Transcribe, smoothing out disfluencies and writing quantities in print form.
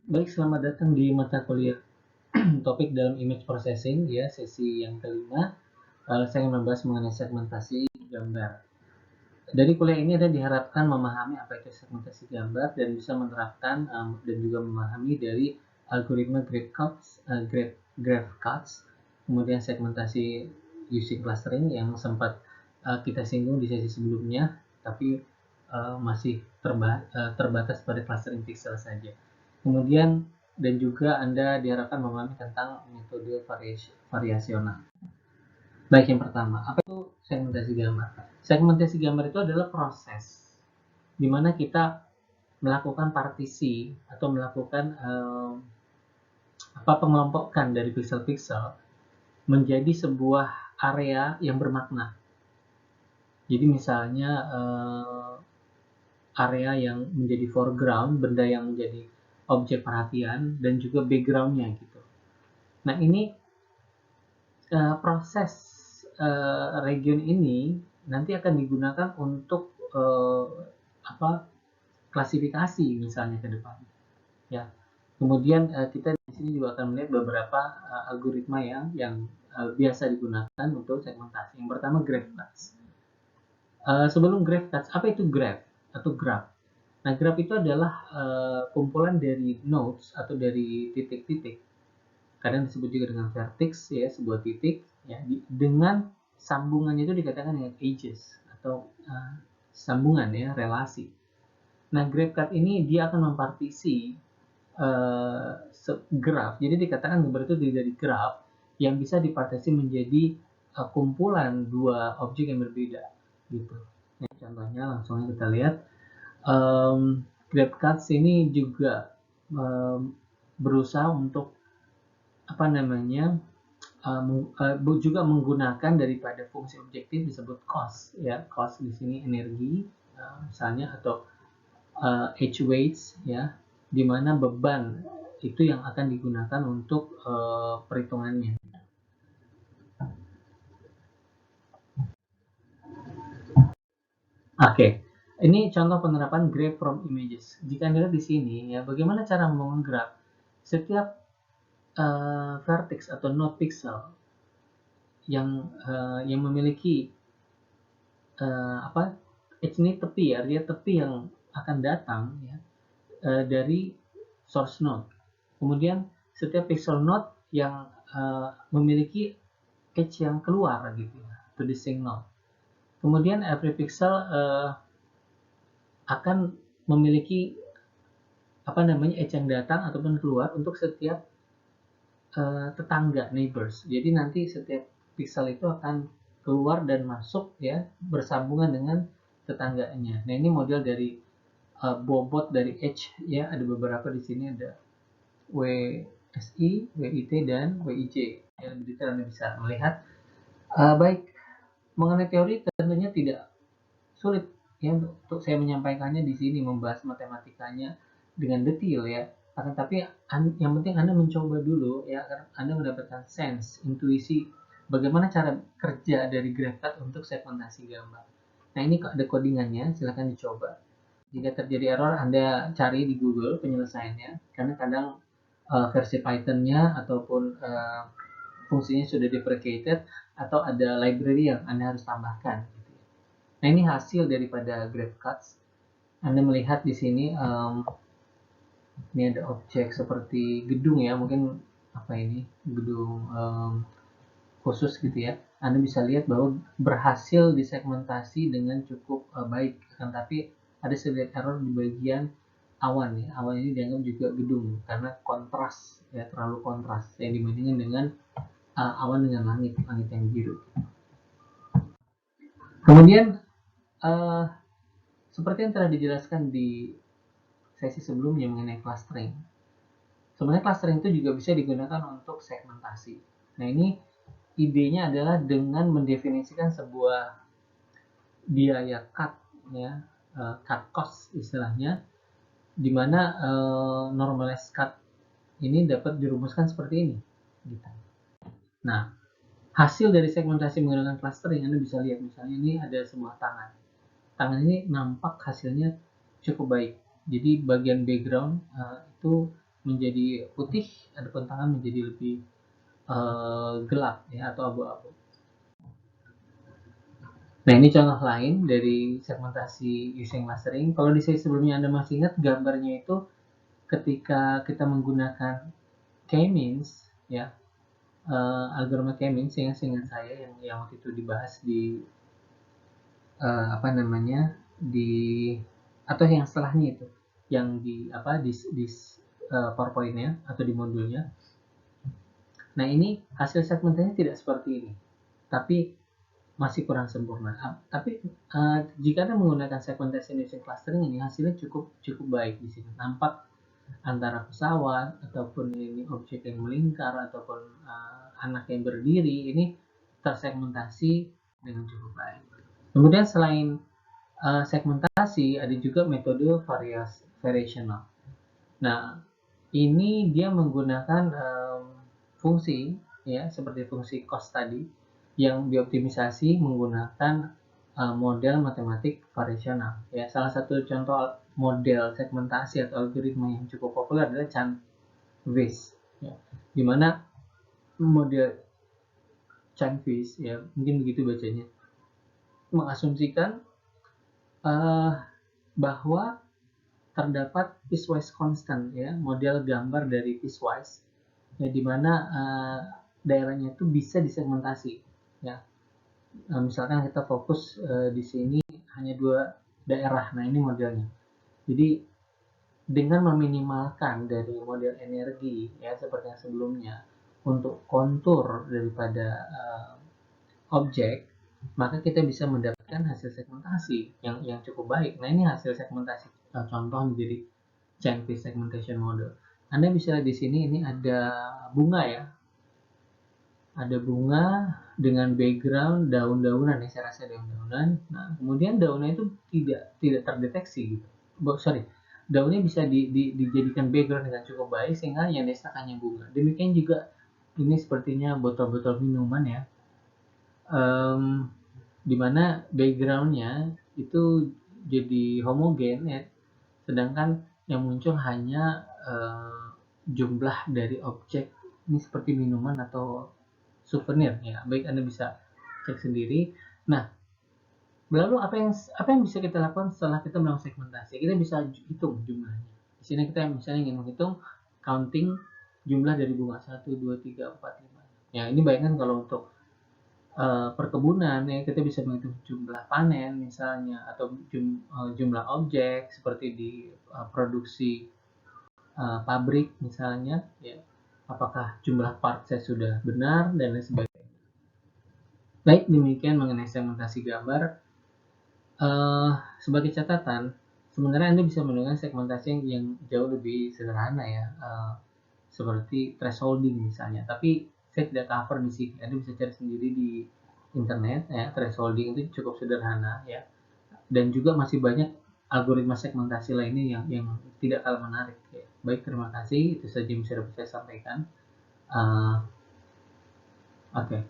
Baik, selamat datang di mata kuliah topik dalam image processing ya, sesi yang kelima. Saya akan membahas mengenai segmentasi gambar. Dari kuliah ini ada diharapkan memahami apa itu segmentasi gambar dan bisa menerapkan dan juga memahami dari algoritma graph cuts, kemudian segmentasi using clustering yang sempat kita singgung di sesi sebelumnya, tapi masih terbatas pada clustering pixel saja. Kemudian dan juga Anda diharapkan memahami tentang metode variasional. Baik, yang pertama, apa itu segmentasi gambar? Segmentasi gambar itu adalah proses di mana kita melakukan partisi atau melakukan pengelompokan dari pixel-pixel menjadi sebuah area yang bermakna. Jadi misalnya area yang menjadi foreground, benda yang menjadi objek perhatian, dan juga backgroundnya gitu. Nah, ini proses region ini nanti akan digunakan untuk klasifikasi misalnya ke depan, ya. Kemudian kita di sini juga akan melihat beberapa algoritma yang biasa digunakan untuk segmentasi. Yang pertama, graph cuts. Sebelum graph cuts, apa itu graph atau graph? Nah, graph itu adalah kumpulan dari nodes atau dari titik-titik, kadang disebut juga dengan vertex ya, sebuah titik ya, dengan sambungannya itu dikatakan dengan edges atau sambungan ya, relasi. Nah, graph cut ini dia akan mempartisi graph. Jadi dikatakan gambar itu dari graph yang bisa dipartisi menjadi kumpulan dua objek yang berbeda gitu. Nah, contohnya langsung kita lihat. Graph cuts ini juga berusaha untuk juga menggunakan daripada fungsi objektif disebut cost ya. Cost di sini energi misalnya, atau edge weights ya, di mana beban itu yang akan digunakan untuk perhitungannya. Oke, ini contoh penerapan graph from images. Jika Anda lihat di sini ya, bagaimana cara membangun graph? Setiap vertex atau node pixel yang memiliki edge ini tepi ya, artinya tepi yang akan datang ya dari source node. Kemudian setiap pixel node yang memiliki edge yang keluar gitu ya, to the same node. Kemudian every pixel akan memiliki edge yang datang ataupun keluar untuk setiap tetangga, neighbors. Jadi nanti setiap pixel itu akan keluar dan masuk ya, bersambungan dengan tetangganya. Nah, ini model dari bobot dari edge ya, ada beberapa di sini, ada WSI, WIT, dan WIJ. Yang lebih detail Anda bisa melihat. Baik, mengenai teori tentunya tidak sulit ya untuk saya menyampaikannya di sini, membahas matematikanya dengan detail ya. Akan tapi yang penting Anda mencoba dulu ya, agar Anda mendapatkan sense, intuisi bagaimana cara kerja dari graph cut untuk segmentasi gambar. Nah, ini ada codingannya, silahkan dicoba. Jika terjadi error, Anda cari di Google penyelesaiannya, karena kadang versi Python-nya ataupun fungsinya sudah deprecated, atau ada library yang Anda harus tambahkan. Nah, ini hasil daripada graph cuts. Anda melihat di sini, ini ada objek seperti gedung ya, mungkin gedung khusus gitu ya. Anda bisa lihat bahwa berhasil disegmentasi dengan cukup baik, kan, tapi ada sedikit error di bagian awan ya. Awan ini dianggap juga gedung karena kontras ya, terlalu kontras yang dibandingkan dengan awan dengan langit yang biru. Kemudian seperti yang telah dijelaskan di sesi sebelumnya mengenai clustering, sebenarnya clustering itu juga bisa digunakan untuk segmentasi. Nah, ini idenya adalah dengan mendefinisikan sebuah biaya cut ya, cut cost istilahnya, di mana normalized cut ini dapat dirumuskan seperti ini gitu. Nah, hasil dari segmentasi menggunakan clustering Anda bisa lihat, misalnya ini ada sebuah tangan ini nampak hasilnya cukup baik. Jadi bagian background itu menjadi putih, adapun tangan menjadi lebih gelap ya, atau abu-abu. Nah, ini contoh lain dari segmentasi using mastering. Kalau di slide sebelumnya Anda masih ingat gambarnya itu ketika kita menggunakan K-means ya, algoritma K-means yang seingat saya yang waktu itu dibahas di apa namanya, di atau yang setelahnya itu yang di apa di PowerPoint-nya atau di modulnya. Nah, ini hasil segmentasinya tidak seperti ini, tapi masih kurang sempurna. Tapi jika Anda menggunakan segmentation using clustering, ini hasilnya cukup baik di sini. Nampak antara pesawat ataupun ini objek yang melingkar ataupun anak yang berdiri ini tersegmentasi dengan cukup baik. Kemudian selain segmentasi, ada juga metode variational. Nah, ini dia menggunakan fungsi ya, seperti fungsi cost tadi yang dioptimisasi menggunakan model matematik variasional. Ya, salah satu contoh model segmentasi atau algoritma yang cukup populer adalah Chan-Weiss, ya, di mana model Chan-Weiss ya, mungkin begitu bacanya, mengasumsikan bahwa terdapat piecewise constant ya, model gambar dari piecewise ya, di mana daerahnya itu bisa disegmentasi ya. Misalkan kita fokus di sini hanya 2 daerah. Nah, ini modelnya. Jadi dengan meminimalkan dari model energi ya seperti yang sebelumnya untuk kontur daripada objek, maka kita bisa mendapatkan hasil segmentasi yang cukup baik. Nah, ini hasil segmentasi contoh dari Chan-Weiss segmentation model. Anda bisa lihat di sini, ini ada bunga ya, ada bunga dengan background daun-daunan ya, saya rasa daun-daunan. Nah, kemudian daunnya itu tidak terdeteksi gitu. Daunnya bisa dijadikan background dengan cukup baik sehingga yang desa hanya bunga. Demikian juga ini sepertinya botol-botol minuman ya, dimana backgroundnya itu jadi homogen ya, sedangkan yang muncul hanya jumlah dari objek ini seperti minuman atau souvenir ya. Baik, Anda bisa cek sendiri. Nah, lalu apa yang bisa kita lakukan setelah kita melakukan segmentasi? Kita bisa hitung jumlahnya. Di sini kita misalnya ingin menghitung counting jumlah dari bunga 1, 2, 3, 4, 5. Ya, ini bayangkan kalau untuk perkebunan ya, kita bisa menghitung jumlah panen misalnya, atau jumlah objek seperti di produksi pabrik misalnya ya, apakah jumlah part saya sudah benar dan lain sebagainya. Baik, demikian mengenai segmentasi gambar. Sebagai catatan, sebenarnya Anda bisa menggunakan segmentasi yang jauh lebih sederhana ya, seperti thresholding misalnya, tapi saya tidak cover di sini. Anda bisa cari sendiri di internet ya, thresholding itu cukup sederhana ya, dan juga masih banyak algoritma segmentasi lainnya yang tidak kalah menarik ya. Baik, terima kasih, itu saja yang bisa saya sampaikan. Oke.